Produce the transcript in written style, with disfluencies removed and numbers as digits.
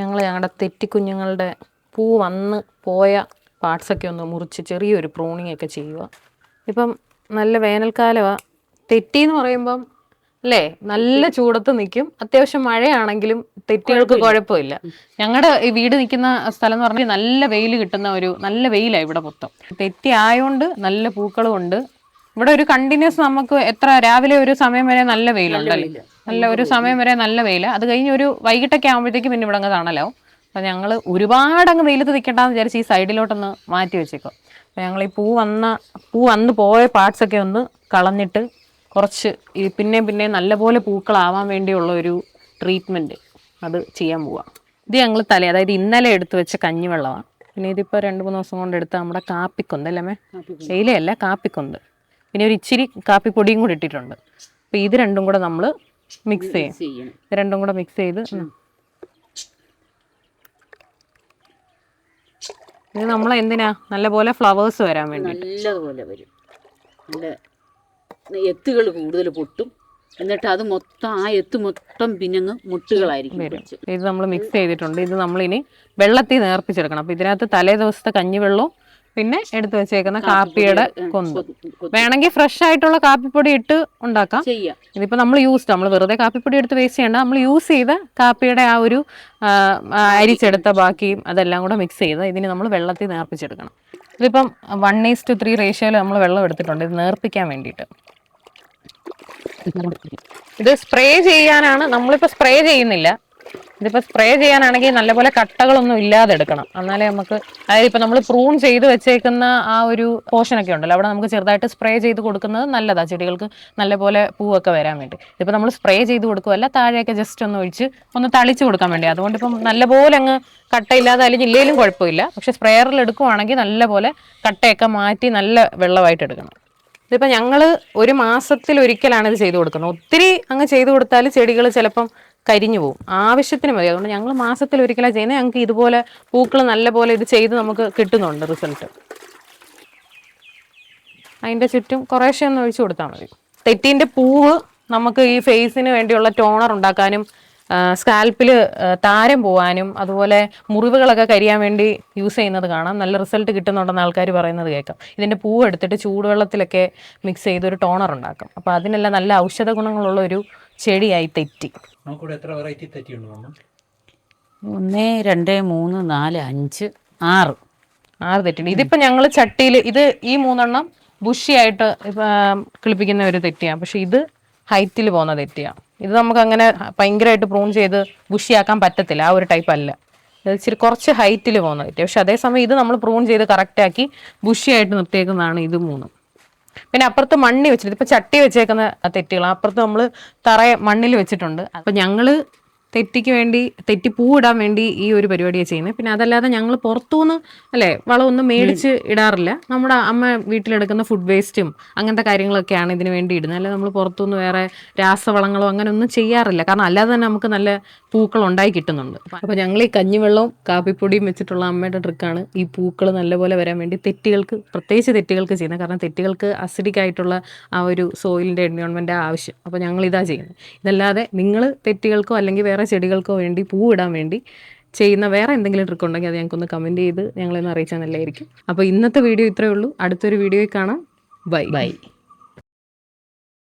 ഞങ്ങളുടെ തെറ്റിക്കുഞ്ഞുങ്ങളുടെ പൂ വന്ന് പോയ പാർട്സൊക്കെ ഒന്ന് മുറിച്ച് ചെറിയൊരു പ്രൂണിങ് ഒക്കെ ചെയ്യുക. ഇപ്പം നല്ല വേനൽക്കാലമാണ്. തെറ്റി എന്ന് പറയുമ്പം അല്ലേ നല്ല ചൂടത്ത് നിൽക്കും. അത്യാവശ്യം മഴയാണെങ്കിലും തെറ്റികൾക്ക് കുഴപ്പമില്ല. ഞങ്ങളുടെ ഈ വീട് നിൽക്കുന്ന സ്ഥലം എന്ന് പറഞ്ഞാൽ നല്ല വെയിൽ കിട്ടുന്ന നല്ല വെയിലാണ് ഇവിടെ മൊത്തം. തെറ്റി ആയതുകൊണ്ട് നല്ല പൂക്കളും ഉണ്ട്. ഇവിടെ ഒരു കണ്ടിന്യൂസ് നമുക്ക് രാവിലെ ഒരു സമയം വരെ നല്ല വെയിലുണ്ടല്ലോ, നല്ല ഒരു സമയം വരെ നല്ല വെയിൽ. അത് കഴിഞ്ഞ് ഒരു വൈകിട്ടൊക്കെ ആകുമ്പോഴത്തേക്ക് പിന്നെ ഇവിടെ അങ്ങ് തണലാവും. അപ്പം ഞങ്ങൾ ഒരുപാട് അങ്ങ് വെയിലത്ത് നിൽക്കണ്ടെന്ന് വിചാരിച്ച് ഈ സൈഡിലോട്ടൊന്ന് മാറ്റി വെച്ചേക്കും. അപ്പം ഞങ്ങൾ ഈ പൂ വന്ന് പോയ പാർട്സൊക്കെ ഒന്ന് കളഞ്ഞിട്ട് കുറച്ച് ഈ പിന്നെ നല്ലപോലെ പൂക്കളാവാൻ വേണ്ടിയുള്ള ഒരു ട്രീറ്റ്മെൻറ്റ് അത് ചെയ്യാൻ പോവാം. ഇത് ഞങ്ങൾ അതായത് ഇന്നലെ എടുത്ത് വെച്ച കഞ്ഞിവെള്ളമാണ്. പിന്നെ ഇതിപ്പോൾ 2-3 ദിവസം കൊണ്ട് എടുത്ത നമ്മുടെ കാപ്പിക്കൊന്ത് അല്ലേ, തേയിലയല്ല കാപ്പിക്കൊന്ത്. പിന്നെ ഒരു ഇച്ചിരി കാപ്പിപ്പൊടിയും കൂടി ഇട്ടിട്ടുണ്ട്. അപ്പോൾ ഇത് രണ്ടും കൂടെ നമ്മൾ മിക്സ് ചെയ്യും. ഇത് രണ്ടും കൂടെ മിക്സ് ചെയ്ത് ഇത് നമ്മൾ എന്തിനാ നല്ലപോലെ ഫ്ലവേഴ്സ് വരാൻ വേണ്ടി നല്ലതുപോലെ വരും. നല്ല എത്തുകൾ കൂടുതൽ പൊട്ടും. എന്നിട്ട് അത് മൊത്തം ആ എത്ത് മൊത്തം പിന്നങ്ങ് മുട്ടുകളായിരിക്കും. ഇത് നമ്മൾ മിക്സ് ചെയ്തിട്ടുണ്ട്. ഇത് നമ്മളിനി വെള്ളത്തിൽ നേർപ്പിച്ചെടുക്കണം. അപ്പോൾ ഇതിനകത്ത് തലേ ദിവസത്തെ കഞ്ഞിവെള്ളവും പിന്നെ എടുത്തു വെച്ചേക്കുന്ന കാപ്പിയുടെ കൊന്ത്, വേണമെങ്കിൽ ഫ്രഷ് ആയിട്ടുള്ള കാപ്പിപ്പൊടി ഇട്ട് ഉണ്ടാക്കാം. ഇതിപ്പോൾ നമ്മൾ വെറുതെ കാപ്പിപ്പൊടി എടുത്ത് വേസ്റ്റ് ചെയ്യേണ്ട. നമ്മൾ യൂസ് ചെയ്ത കാപ്പിയുടെ ആ ഒരു അരിച്ചെടുത്ത ബാക്കിയും അതെല്ലാം കൂടെ മിക്സ് ചെയ്ത് ഇതിന് നമ്മൾ വെള്ളത്തിൽ നേർപ്പിച്ചെടുക്കണം. ഇതിപ്പം 1:3 റേഷ്യോയിൽ നമ്മൾ വെള്ളം എടുത്തിട്ടുണ്ട് ഇത് നേർപ്പിക്കാൻ വേണ്ടിയിട്ട്. ഇത് സ്പ്രേ ചെയ്യാനാണ്. നമ്മളിപ്പോൾ സ്പ്രേ ചെയ്യുന്നില്ല. ഇതിപ്പോൾ സ്പ്രേ ചെയ്യാനാണെങ്കിൽ നല്ലപോലെ കട്ടകളൊന്നും ഇല്ലാതെ എടുക്കണം. എന്നാലേ നമുക്ക്, അതായത് ഇപ്പം നമ്മൾ പ്രൂൺ ചെയ്ത് വെച്ചേക്കുന്ന ആ ഒരു പോർഷനൊക്കെ ഉണ്ടല്ലോ, അവിടെ നമുക്ക് ചെറുതായിട്ട് സ്പ്രേ ചെയ്ത് കൊടുക്കുന്നത് നല്ലതാണ് ചെടികൾക്ക് നല്ലപോലെ പൂവൊക്കെ വരാൻ വേണ്ടി. ഇതിപ്പോൾ നമ്മൾ സ്പ്രേ ചെയ്ത് കൊടുക്കുമല്ല, താഴെയൊക്കെ ജസ്റ്റ് ഒന്ന് ഒഴിച്ച് ഒന്ന് തളിച്ച് കൊടുക്കാൻ വേണ്ടി. അതുകൊണ്ട് ഇപ്പം നല്ലപോലെ അങ്ങ് കട്ടയില്ലാതെ അല്ലെങ്കിൽ ഇല്ലെങ്കിലും കുഴപ്പമില്ല. പക്ഷെ സ്പ്രേയറിൽ എടുക്കുവാണെങ്കിൽ നല്ലപോലെ കട്ടയൊക്കെ മാറ്റി നല്ല വെള്ളമായിട്ട് എടുക്കണം. ഇതിപ്പോൾ ഞങ്ങൾ 1 മാസത്തിലൊരിക്കലാണ് ഇത് ചെയ്ത് കൊടുക്കുന്നത്. ഒത്തിരി അങ്ങ് ചെയ്ത് കൊടുത്താൽ ചെടികൾ ചിലപ്പം കരിഞ്ഞു പോകും. ആവശ്യത്തിന് മതി. അതുകൊണ്ട് ഞങ്ങൾ മാസത്തിലൊരിക്കലാണ് ചെയ്യുന്നത്. ഞങ്ങൾക്ക് ഇതുപോലെ പൂക്കൾ നല്ലപോലെ ഇത് ചെയ്ത് നമുക്ക് കിട്ടുന്നുണ്ട് റിസൾട്ട്. അതിൻ്റെ ചുറ്റും കുറേശ്ശെ ഒന്ന് ഒഴിച്ചു കൊടുത്താൽ മതി. തെറ്റീൻ്റെ പൂവ് നമുക്ക് ഈ ഫേസിന് വേണ്ടിയുള്ള ടോണർ ഉണ്ടാക്കാനും സ്കാൽപ്പിൽ താരം പോവാനും അതുപോലെ മുറിവുകളൊക്കെ കരിയാൻ വേണ്ടി യൂസ് ചെയ്യുന്നത് കാണാം. നല്ല റിസൾട്ട് കിട്ടുന്നുണ്ടെന്ന് ആൾക്കാർ പറയുന്നത് കേൾക്കാം. ഇതിൻ്റെ പൂവ് എടുത്തിട്ട് ചൂടുവെള്ളത്തിലൊക്കെ മിക്സ് ചെയ്ത് ഒരു ടോണർ ഉണ്ടാക്കും. അപ്പോൾ അതിനെല്ലാം നല്ല ഔഷധ ഗുണങ്ങളുള്ള ഒരു ചെടിയായി തെറ്റി. 1, 2, 3, 4, 5, 6 തെറ്റിണ്ട്. ഇതിപ്പോൾ ഞങ്ങൾ ചട്ടിയിൽ ഈ 3 ബുഷിയായിട്ട് കിളിപ്പിക്കുന്ന ഒരു തെറ്റിയാണ്. പക്ഷെ ഇത് ഹൈറ്റിൽ പോകുന്ന തെറ്റിയാണ്. ഇത് നമുക്ക് അങ്ങനെ ഭയങ്കരമായിട്ട് പ്രൂൺ ചെയ്ത് ബുഷിയാക്കാൻ പറ്റത്തില്ല. ആ ഒരു ടൈപ്പ് അല്ല. ഇച്ചിരി കുറച്ച് ഹൈറ്റിൽ പോകുന്ന തെറ്റി. പക്ഷെ അതേസമയം ഇത് നമ്മൾ പ്രൂൺ ചെയ്ത് കറക്റ്റാക്കി ബുഷിയായിട്ട് നിർത്തിയേക്കുന്നതാണ് ഇത് 3. പിന്നെ അപ്പുറത്ത് മണ്ണി വെച്ചിട്ട് ഇപ്പം ചട്ടി വെച്ചേക്കുന്ന തെറ്റികൾ അപ്പുറത്ത് നമ്മൾ മണ്ണിൽ വെച്ചിട്ടുണ്ട്. അപ്പം ഞങ്ങൾ തെറ്റി പൂവിടാൻ വേണ്ടി ഈ ഒരു പരിപാടിയാണ് ചെയ്യുന്നത്. പിന്നെ അതല്ലാതെ ഞങ്ങൾ പുറത്തുനിന്ന് വളമൊന്നും മേടിച്ച് ഇടാറില്ല. നമ്മുടെ അമ്മ വീട്ടിലെടുക്കുന്ന ഫുഡ് വേസ്റ്റും അങ്ങനത്തെ കാര്യങ്ങളൊക്കെയാണ് ഇതിന് വേണ്ടി ഇടുന്നത്. അല്ലാതെ നമ്മൾ പുറത്തുനിന്ന് വേറെ രാസവളങ്ങളോ അങ്ങനെ ഒന്നും ചെയ്യാറില്ല. കാരണം അല്ലാതെ തന്നെ നമുക്ക് നല്ല പൂക്കൾ ഉണ്ടായി കിട്ടുന്നുണ്ട്. അപ്പോൾ ഞങ്ങൾ ഈ കഞ്ഞിവെള്ളവും കാപ്പിപ്പൊടിയും വെച്ചിട്ടുള്ള അമ്മയുടെ ട്രിക്കാണ് ഈ പൂക്കൾ നല്ലപോലെ വരാൻ വേണ്ടി പ്രത്യേകിച്ച് തെറ്റികൾക്ക് ചെയ്യുന്നത്. കാരണം തെറ്റികൾക്ക് അസിഡിക് ആയിട്ടുള്ള ആ ഒരു സോയിലിൻ്റെ എൻവയോൺമെൻറ്റ് ആവശ്യം. അപ്പോൾ ഞങ്ങൾ ഇതാ ചെയ്യുന്നത്. ഇതല്ലാതെ നിങ്ങൾ തെറ്റികൾക്കോ അല്ലെങ്കിൽ വേറെ ചെടികൾക്കോ വേണ്ടി പൂവിടാൻ വേണ്ടി ചെയ്യുന്ന വേറെ എന്തെങ്കിലും ട്രിക്ക് ഉണ്ടെങ്കിൽ അത് ഞങ്ങൾക്കൊന്ന് കമൻറ്റ് ചെയ്ത് ഞങ്ങളൊന്ന് അറിയിച്ചാൽ നല്ലതായിരിക്കും. അപ്പോൾ ഇന്നത്തെ വീഡിയോ ഇത്രയേ ഉള്ളൂ. അടുത്തൊരു വീഡിയോയിൽ കാണാം. ബൈ.